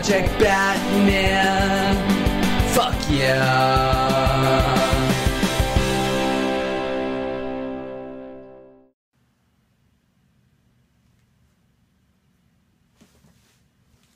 Project Batman. Fuck yeah.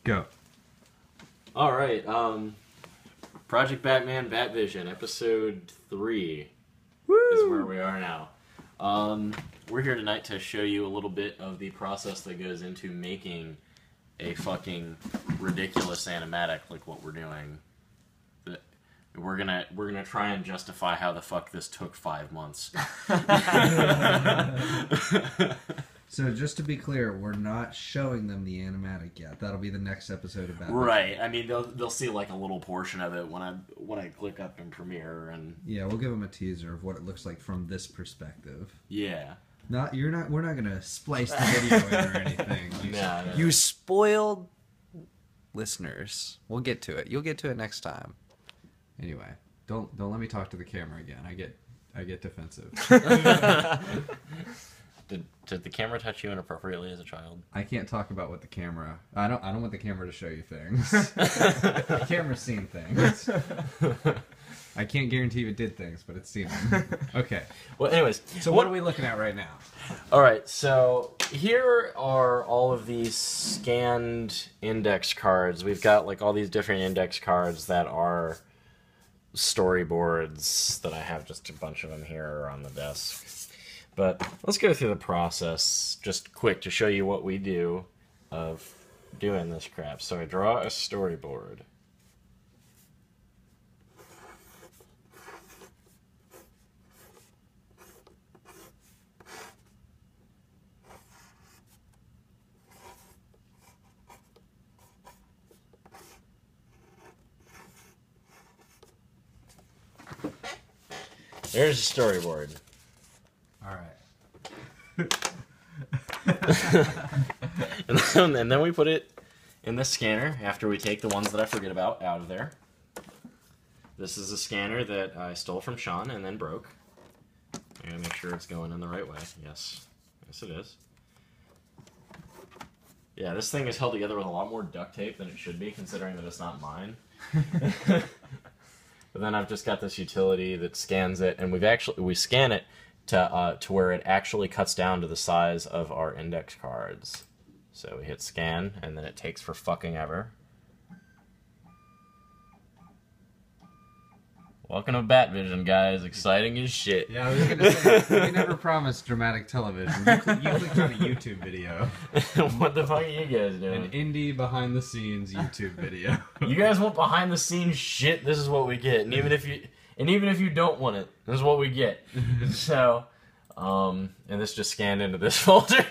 Go. All right. Project Batman Batvision, episode 3 is where we are now. We're here tonight to show you a little bit of the process that goes into making a fucking ridiculous animatic like what we're doing. We're gonna try and justify how the fuck this took 5 months. So just to be clear, we're not showing them the animatic yet. That'll be the next episode of Batman. Right. I mean, they'll see like a little portion of it when I click up in Premiere and. Yeah, we'll give them a teaser of what it looks like from this perspective. Yeah. We're not gonna splice the video in or anything. No. You spoiled listeners. We'll get to it. You'll get to it next time. Anyway, don't let me talk to the camera again. I get defensive. Did the camera touch you inappropriately as a child? I can't talk about what the camera. I don't want the camera to show you things. The camera's seen things. I can't guarantee you it did things, but it's seen them. Okay. Well, anyways. So what are we looking at right now? All right. So here are all of these scanned index cards. We've got like all these different index cards that are storyboards that I have just a bunch of them here on the desk. But let's go through the process just quick to show you what we do of doing this crap. So I draw a storyboard. There's a storyboard. All right. and then we put it in the scanner after we take the ones that I forget about out of there. This is a scanner that I stole from Sean and then broke. I gotta make sure it's going in the right way. Yes. Yes, it is. Yeah, this thing is held together with a lot more duct tape than it should be, considering that it's not mine. But then I've just got this utility that scans it, and we scan it to where it actually cuts down to the size of our index cards. So we hit scan, and then it takes for fucking ever. Welcome to Batvision, guys. Exciting as shit. Yeah, I was gonna say, we never promised dramatic television. You clicked on a YouTube video. What the fuck are you guys doing? An indie behind-the-scenes YouTube video. You guys want behind-the-scenes shit? This is what we get. And even if you don't want it, this is what we get. So, and this just scanned into this folder.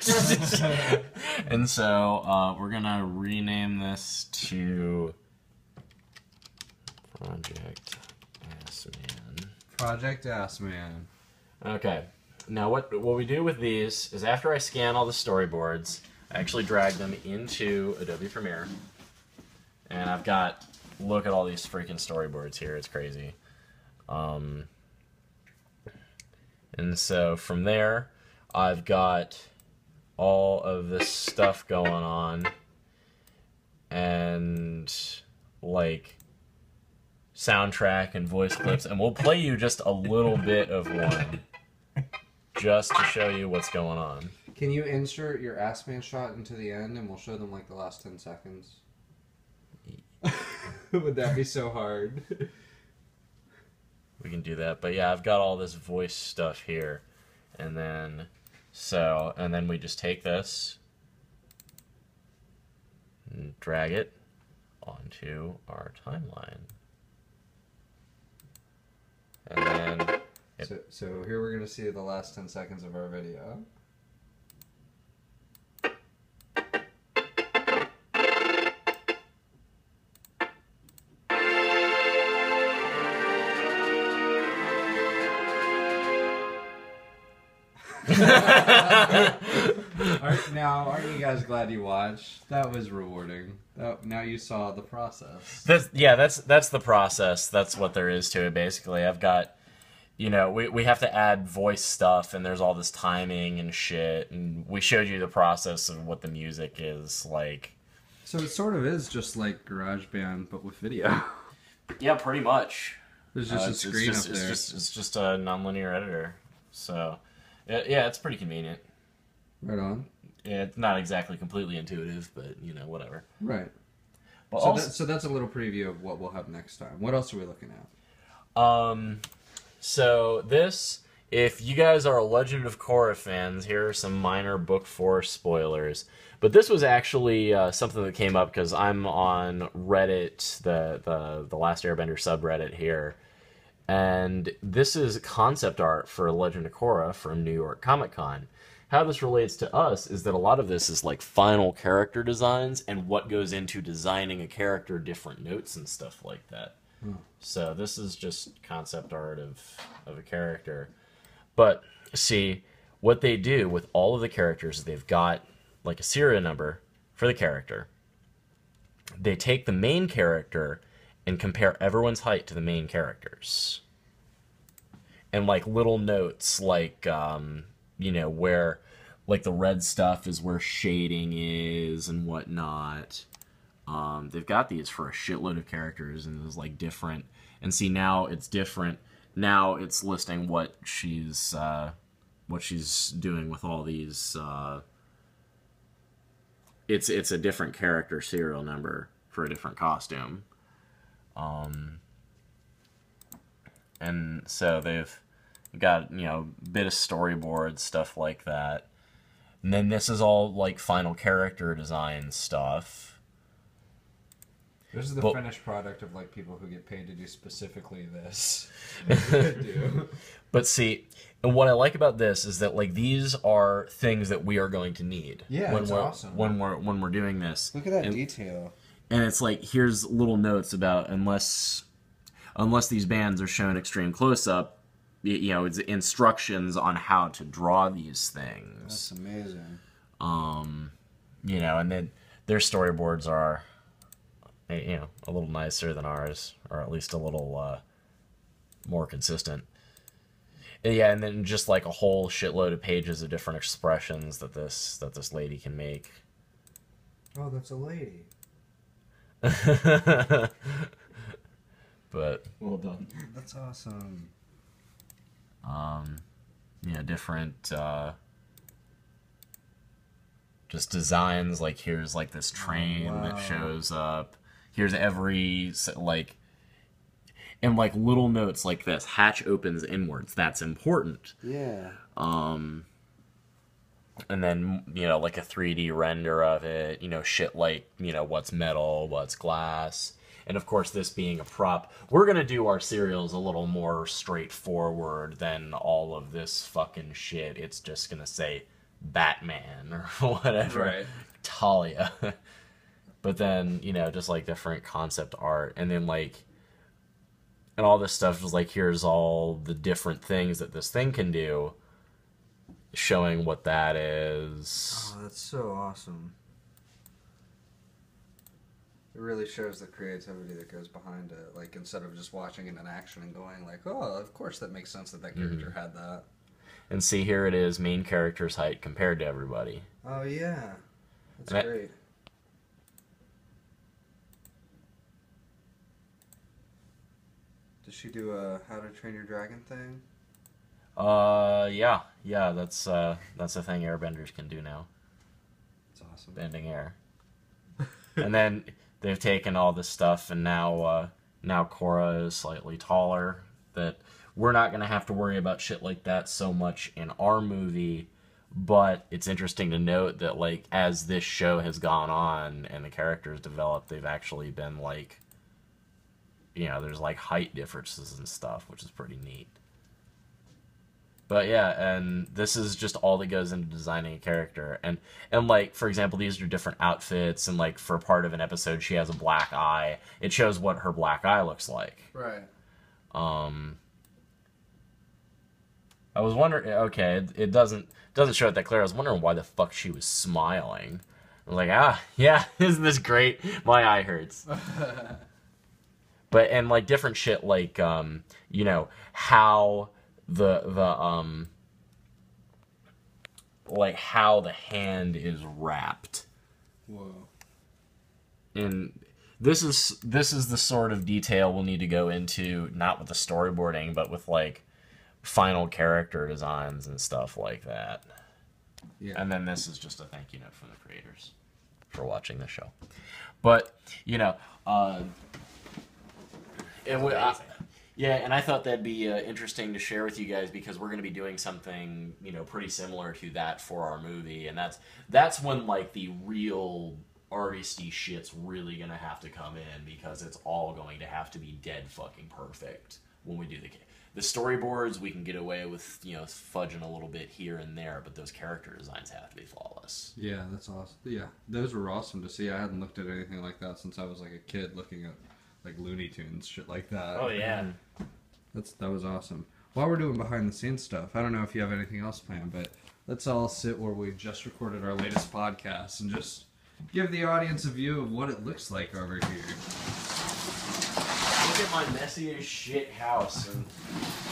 And so, we're gonna rename this to Project Assman. Project Assman. Okay. Now what we do with these is after I scan all the storyboards, I actually drag them into Adobe Premiere. And I've got, look at all these freaking storyboards here, it's crazy. And so from there, I've got all of this stuff going on, and like soundtrack and voice clips, and we'll play you just a little bit of one just to show you what's going on. Can you insert your Assman shot into the end, and we'll show them like the last 10 seconds? Would that be so hard? We can do that, but yeah, I've got all this voice stuff here, and then we just take this and drag it onto our timeline. And then so here we're gonna see the last 10 seconds of our video. Aren't you guys glad you watched? That was rewarding. Now you saw the process. That's the process. That's what there is to it, basically. I've got, we have to add voice stuff, and there's all this timing and shit, and we showed you the process of what the music is like. So it sort of is just like GarageBand, but with video. Yeah, pretty much. There's just a screen up there. It's just a nonlinear editor. So, yeah, it's pretty convenient. Right on. Yeah, it's not exactly completely intuitive, but, whatever. Right. But So that's a little preview of what we'll have next time. What else are we looking at? So this, if you guys are Legend of Korra fans, here are some minor Book 4 spoilers. But this was actually something that came up because I'm on Reddit, the Last Airbender subreddit here. And this is concept art for Legend of Korra from New York Comic Con. How this relates to us is that a lot of this is like final character designs and what goes into designing a character, different notes and stuff like that. So this is just concept art of a character. But see, what they do with all of the characters is they've got like a serial number for the character. They take the main character and compare everyone's height to the main characters. And like little notes like, where like the red stuff is where shading is and whatnot. They've got these for a shitload of characters, and it's like different. And see, now it's different. Now it's listing what she's doing with all these. It's a different character serial number for a different costume. And so they've got a bit of storyboard stuff like that. And then this is all like final character design stuff. This is the finished product of like people who get paid to do specifically this. But see, and what I like about this is that like these are things that we are going to need. Yeah, when it's we're awesome. when we're doing this. Look at that detail. And it's like here's little notes about unless these bands are shown extreme close up, it's instructions on how to draw these things. That's amazing. And then their storyboards are a little nicer than ours, or at least a little more consistent. And then just like a whole shitload of pages of different expressions that this lady can make. Oh, that's a lady. But Well done. That's awesome. Different just designs. Like here's like this train that shows up. Here's every like, and like little notes like this. Hatch opens inwards. That's important. Yeah. And then like a 3D render of it. Shit like what's metal, what's glass. And of course, this being a prop, we're going to do our serials a little more straightforward than all of this fucking shit. It's just going to say Batman or whatever. Right. Talia. But then, just like different concept art. And then like, and all this stuff is like, here's all the different things that this thing can do. Showing what that is. Oh, that's so awesome. It really shows the creativity that goes behind it. Like, instead of just watching it in action and going like, oh, of course that makes sense that character had that. And see, here it is, main character's height compared to everybody. Oh, yeah. That's And great. Does she do a How to Train Your Dragon thing? Yeah, that's a thing airbenders can do now. That's awesome. Bending air. And then they've taken all this stuff, and now Korra is slightly taller. That we're not gonna have to worry about shit like that so much in our movie. But it's interesting to note that like as this show has gone on and the characters developed, they've actually been like, there's like height differences and stuff, which is pretty neat. But yeah, and this is just all that goes into designing a character. And like, for example, these are different outfits, and like for part of an episode she has a black eye. It shows what her black eye looks like. Right. I was wondering, okay, it doesn't show it that clear. I was wondering why the fuck she was smiling. I was like, yeah, isn't this great? My eye hurts. But, and like different shit like, how like how the hand is wrapped. Whoa. and this is the sort of detail we'll need to go into, not with the storyboarding, but with like final character designs and stuff like that. Yeah. And then this is just a thank you note from the creators for watching the show. But and I thought that'd be interesting to share with you guys, because we're going to be doing something, pretty similar to that for our movie, and that's when like the real artisty shit's really going to have to come in, because it's all going to have to be dead fucking perfect when we do the storyboards. We can get away with fudging a little bit here and there, but those character designs have to be flawless. Yeah, that's awesome. Yeah, those were awesome to see. I hadn't looked at anything like that since I was like a kid, looking at like Looney Tunes, shit like that. Oh yeah. That was awesome. While we're doing behind the scenes stuff, I don't know if you have anything else planned, but let's all sit where we just recorded our latest podcast and just give the audience a view of what it looks like over here. Look at my messy as shit house. And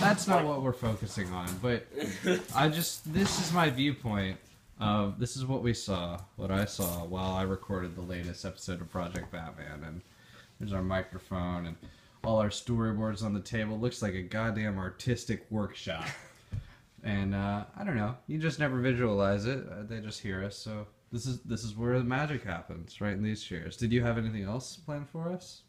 that's not what we're focusing on, but this is my viewpoint of, this is what I saw while I recorded the latest episode of Project Batman, and there's our microphone and all our storyboards on the table. Looks like a goddamn artistic workshop. And I don't know, you just never visualize it. They just hear us. So this is where the magic happens, right in these chairs. Did you have anything else planned for us?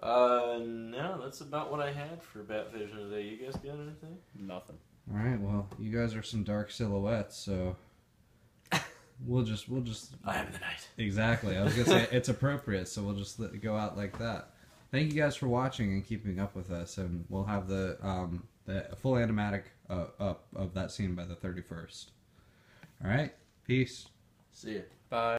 No, that's about what I had for Bat Vision today. You guys got anything? Nothing. All right, well, you guys are some dark silhouettes, so we'll just. I am the night. Exactly. I was gonna say it's appropriate, so we'll just go out like that. Thank you guys for watching and keeping up with us, and we'll have the full animatic up of that scene by the 31st. All right, peace. See ya. Bye.